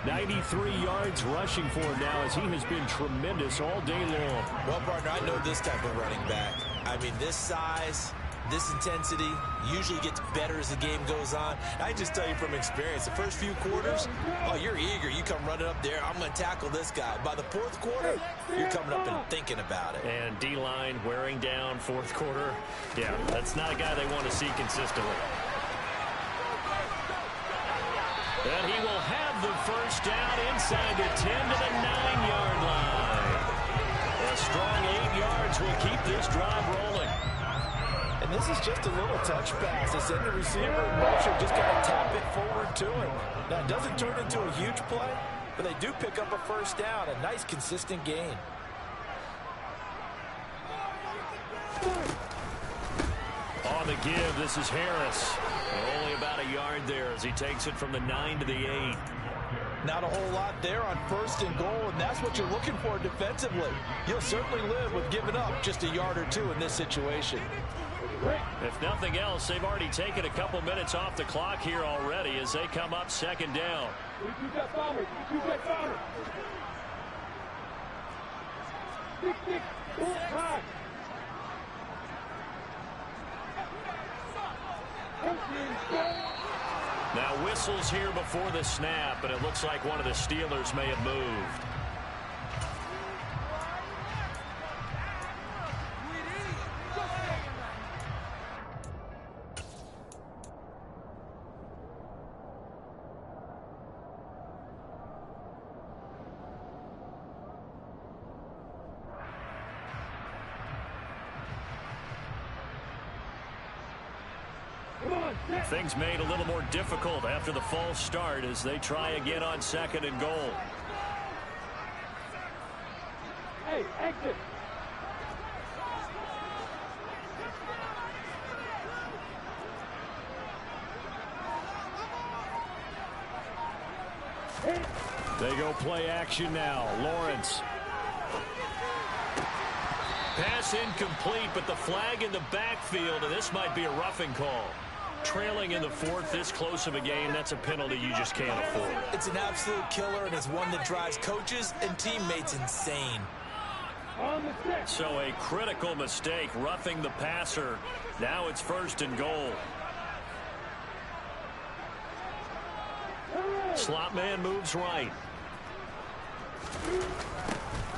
93 yards rushing for him now, as he has been tremendous all day long. Well, partner, I know this type of running back. I mean, this size, this intensity usually gets better as the game goes on. I just tell you from experience, the first few quarters, oh, you're eager. You come running up there, I'm going to tackle this guy. By the 4th quarter, you're coming up and thinking about it. And D-line wearing down 4th quarter. Yeah, that's not a guy they want to see consistently. And he will have the 1st down inside the 10 to the 9-yard line. A strong 8 yards will keep this drive rolling. And this is just a little touch pass. They send the receiver in motion, just kind of tap it forward to him. Now, it doesn't turn into a huge play, but they do pick up a 1st down, a nice, consistent gain. On the give, this is Harris. Only about a yard there as he takes it from the 9 to the 8. Not a whole lot there on 1st and goal, and that's what you're looking for defensively. You'll certainly live with giving up just a yard or 2 in this situation. If nothing else, they've already taken a couple minutes off the clock here already as they come up 2nd down. Now whistles here before the snap, and it looks like one of the Steelers may have moved. Things made a little more difficult after the false start as they try again on 2nd and goal. Hey, exit. They go play action now. Lawrence. Pass incomplete, but the flag in the backfield, and this might be a roughing call. Trailing in the 4th, this close of a game, that's a penalty you just can't afford. It's an absolute killer, and it's one that drives coaches and teammates insane. So a critical mistake, roughing the passer. Now it's 1st and goal. Slot man moves right.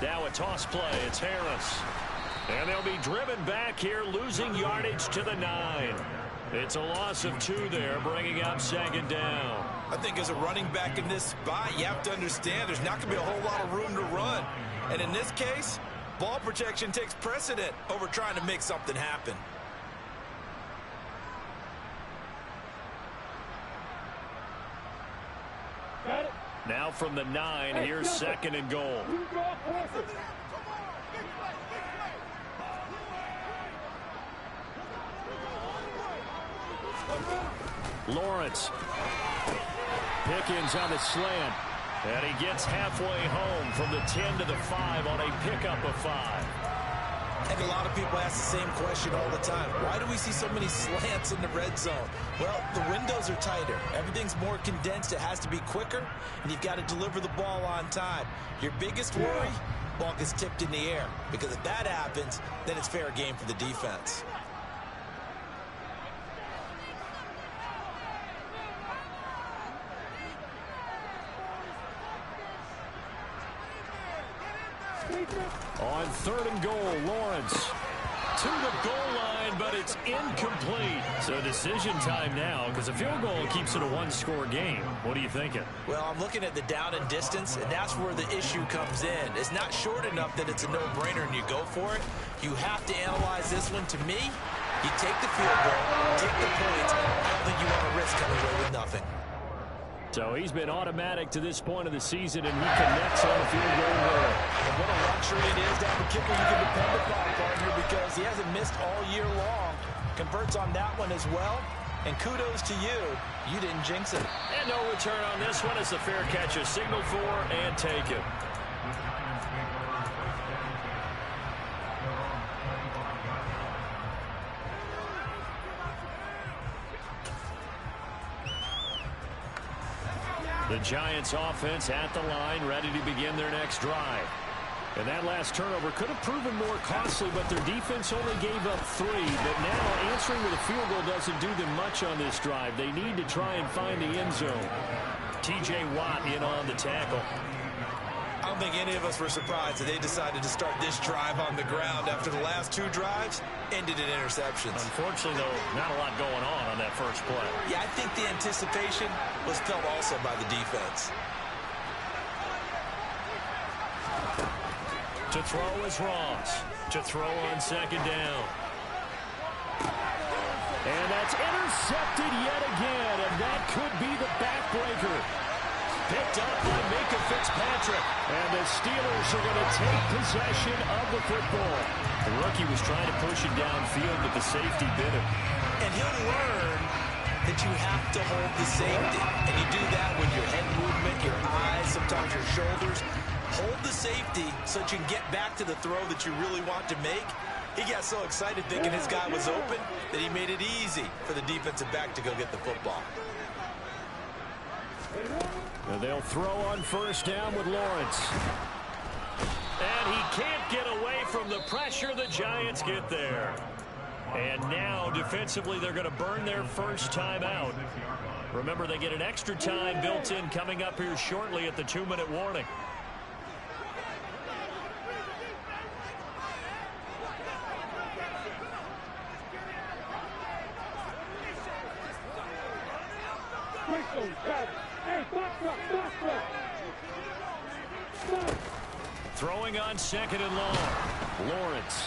Now a toss play. It's Harris. And they'll be driven back here, losing yardage to the 9. It's a loss of 2 there, bringing up 2nd down. I think as a running back in this spot, you have to understand there's not going to be a whole lot of room to run. And in this case, ball protection takes precedent over trying to make something happen. Now from the 9, here's 2nd and goal. Lawrence. Pickens on the slant. And he gets halfway home from the 10 to the 5 on a pickup of 5. And a lot of people ask the same question all the time. Why do we see so many slants in the red zone? Well, the windows are tighter. Everything's more condensed. It has to be quicker, and you've got to deliver the ball on time. Your biggest worry, ball gets tipped in the air. Because if that happens, then it's fair game for the defense. On 3rd and goal, Lawrence to the goal line, but it's incomplete. So decision time now, because a field goal keeps it a one-score game. What are you thinking? Well, I'm looking at the down and distance, and that's where the issue comes in. It's not short enough that it's a no-brainer and you go for it. You have to analyze this one. To me, you take the field goal, take the points. I don't think you want to risk coming away with nothing. So he's been automatic to this point of the season, and he connects on a field goal there. And what a luxury it is to have a kicker you can depend upon, partner, because he hasn't missed all year long. Converts on that one as well. And kudos to you. You didn't jinx it. And no return on this one as the fair catch is signaled for and taken. The Giants offense at the line, ready to begin their next drive. And that last turnover could have proven more costly, but their defense only gave up 3. But now answering with a field goal doesn't do them much on this drive. They need to try and find the end zone. T.J. Watt in on the tackle. I don't think any of us were surprised that they decided to start this drive on the ground after the last 2 drives ended in interceptions. Unfortunately, though, not a lot going on that first play. Yeah, I think the anticipation was felt also by the defense. To throw is Ross. To throw on 2nd down. And that's intercepted yet again, and that could be the backbreaker. Picked up by Minka Fitzpatrick. And the Steelers are going to take possession of the football. The rookie was trying to push it downfield, but the safety bit him. And he'll learn that you have to hold the safety. And you do that with your head movement, your eyes, sometimes your shoulders. Hold the safety so that you can get back to the throw that you really want to make. He got so excited thinking his guy was open that he made it easy for the defensive back to go get the football. And they'll throw on 1st down with Lawrence. And he can't get away from the pressure. The Giants get there. And now, defensively, they're going to burn their first time out. Remember, they get an extra time built in coming up here shortly at the 2-minute warning. Throwing on 2nd and long. Lawrence.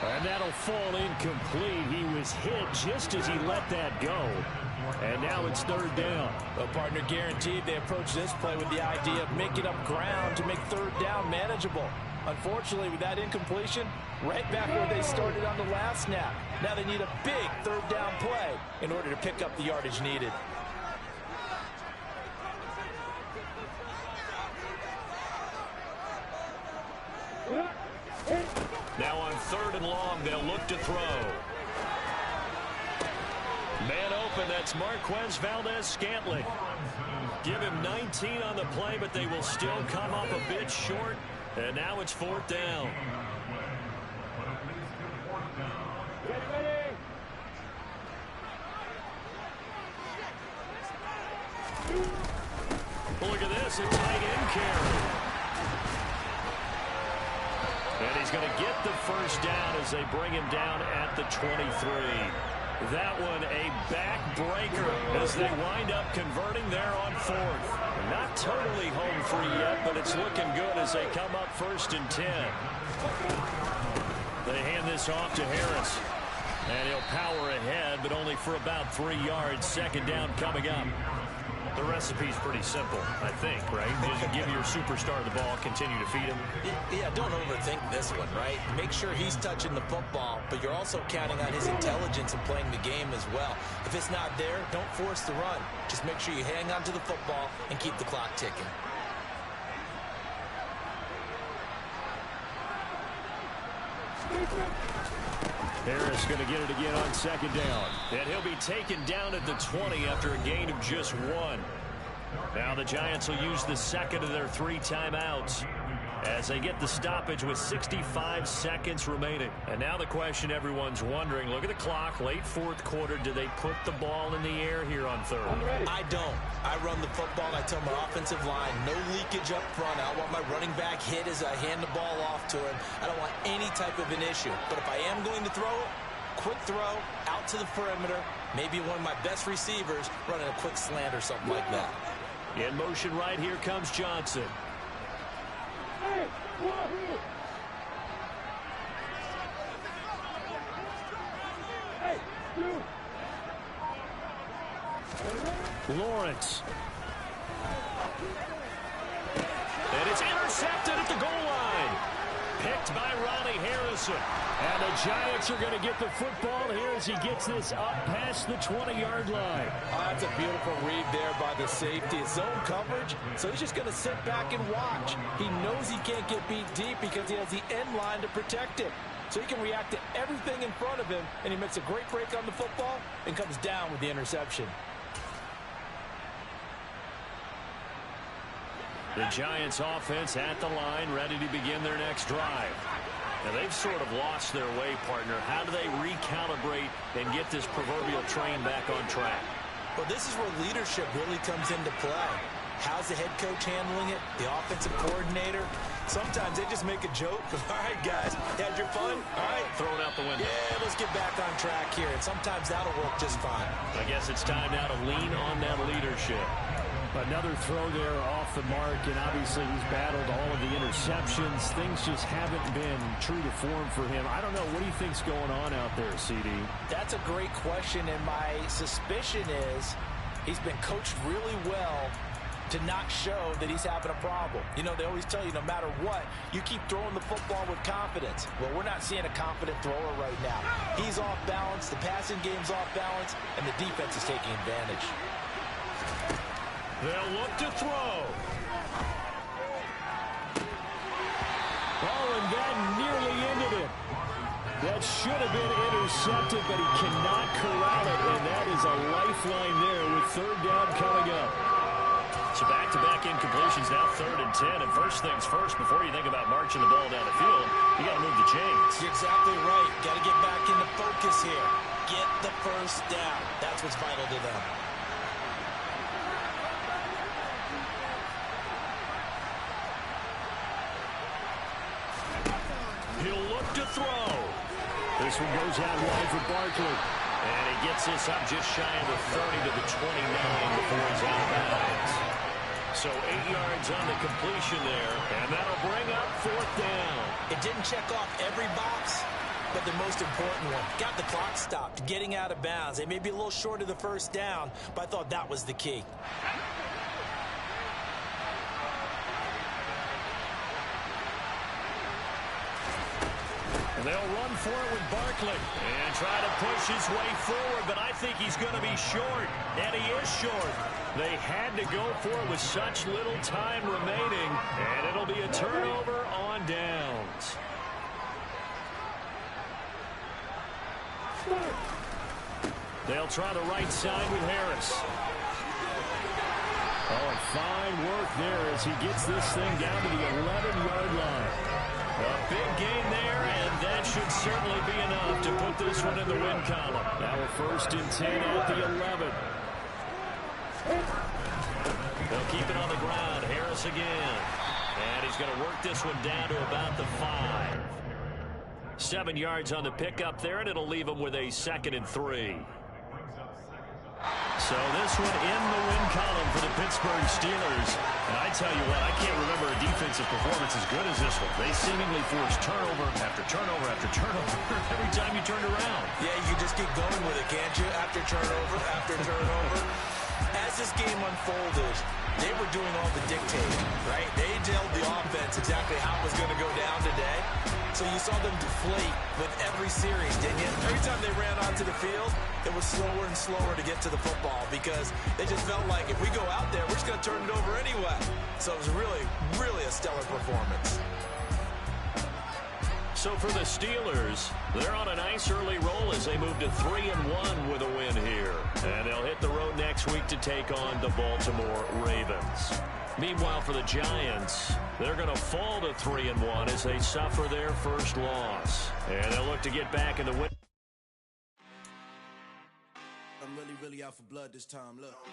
And that'll fall incomplete. He was hit just as he let that go. And now it's 3rd down. Well, partner, guaranteed they approach this play with the idea of making up ground to make 3rd down manageable. Unfortunately, with that incompletion, right back where they started on the last snap. Now they need a big 3rd down play in order to pick up the yardage needed. Now on 3rd and long, they'll look to throw. Man open, that's Marquez Valdez-Scantling. Give him 19 on the play, but they will still come up a bit short. And now it's 4th down. Well, look at this, a tight end carry. And he's going to get the 1st down as they bring him down at the 23. That one a backbreaker as they wind up converting there on fourth. Not totally home free yet, but it's looking good as they come up 1st and 10. They hand this off to Harris. And he'll power ahead, but only for about 3 yards. 2nd down coming up. The recipe's pretty simple, I think, right? Just give your superstar the ball, continue to feed him. Yeah, don't overthink this one, right? Make sure he's touching the football, but you're also counting on his intelligence in playing the game as well. If it's not there, don't force the run. Just make sure you hang on to the football and keep the clock ticking. Harris going to get it again on 2nd down. And he'll be taken down at the 20 after a gain of just 1. Now the Giants will use the 2nd of their 3 timeouts as they get the stoppage with 65 seconds remaining. And now the question everyone's wondering, look at the clock, late 4th quarter, do they put the ball in the air here on 3rd? I don't. I run the football and I tell my offensive line, no leakage up front. I don't want my running back hit as I hand the ball off to him. I don't want any type of an issue. But if I am going to throw it, quick throw, out to the perimeter, maybe one of my best receivers running a quick slant or something like that. In motion right here comes Johnson. Lawrence. And it's intercepted at the goal line. Picked by Ronnie Harrison. And the Giants are going to get the football here as he gets this up past the 20-yard line. Oh, that's a beautiful read there by the safety. It's zone coverage, so he's just going to sit back and watch. He knows he can't get beat deep because he has the end line to protect him. So he can react to everything in front of him, and he makes a great break on the football and comes down with the interception. The Giants offense at the line, ready to begin their next drive. Now they've sort of lost their way, partner. How do they recalibrate and get this proverbial train back on track? Well, this is where leadership really comes into play. How's the head coach handling it? The offensive coordinator? Sometimes they just make a joke. All right, guys, had your fun? All right. Throw it out the window. Yeah, let's get back on track here. And sometimes that'll work just fine. I guess it's time now to lean on that leadership. Another throw there off the mark, and obviously he's battled all of the interceptions. Things just haven't been true to form for him. I don't know. What do you think's going on out there, CD? That's a great question, and my suspicion is he's been coached really well to not show that he's having a problem. You know, they always tell you no matter what, you keep throwing the football with confidence. Well, we're not seeing a confident thrower right now. He's off balance, the passing game's off balance, and the defense is taking advantage. They'll look to throw. Oh, and that nearly ended it. That should have been intercepted, but he cannot corral it, and that is a lifeline there with 3rd down coming up. So back-to-back incompletions, now 3rd and 10. And first things first, before you think about marching the ball down the field, you got to move the chains. You're exactly right. Got to get back into focus here. Get the first down. That's what's vital to them. He'll look to throw. This one goes out wide for Barkley. And he gets this up just shy of the 30 to the 29 before he's out of bounds. So 8 yards on the completion there, and that'll bring up 4th down. It didn't check off every box, but the most important one. Got the clock stopped, getting out of bounds. They may be a little short of the first down, but I thought that was the key. And they'll run for it with Barkley and try to push his way forward, but I think he's going to be short, and he is short. They had to go for it with such little time remaining, and it'll be a turnover on downs. They'll try the right side with Harris. Oh, and fine work there as he gets this thing down to the 11-yard line. A big gain there, and that should certainly be enough to put this one in the win column. Now a 1st and 10 at the 11. They'll keep it on the ground. Harris again. And he's going to work this one down to about the 5. 7 yards on the pickup there, and it'll leave him with a 2nd and 3. So this one in the win column for the Pittsburgh Steelers. And I tell you what, I can't remember a defensive performance as good as this one. They seemingly forced turnover after turnover after turnover every time you turned around. Yeah, you just keep going with it, can't you? After turnover after turnover. As this game unfolded, they were doing all the dictating, right? They told the offense exactly how it was going to go down today. So you saw them deflate with every series, didn't you? Every time they ran onto the field, it was slower and slower to get to the football because they just felt like if we go out there, we're just going to turn it over anyway. So it was really, really a stellar performance. So for the Steelers, they're on a nice early roll as they move to 3-1 with a win here. And they'll hit the road next week to take on the Baltimore Ravens. Meanwhile, for the Giants, they're going to fall to 3-1 as they suffer their first loss. And they'll look to get back in the win. I'm really out for blood this time. Look.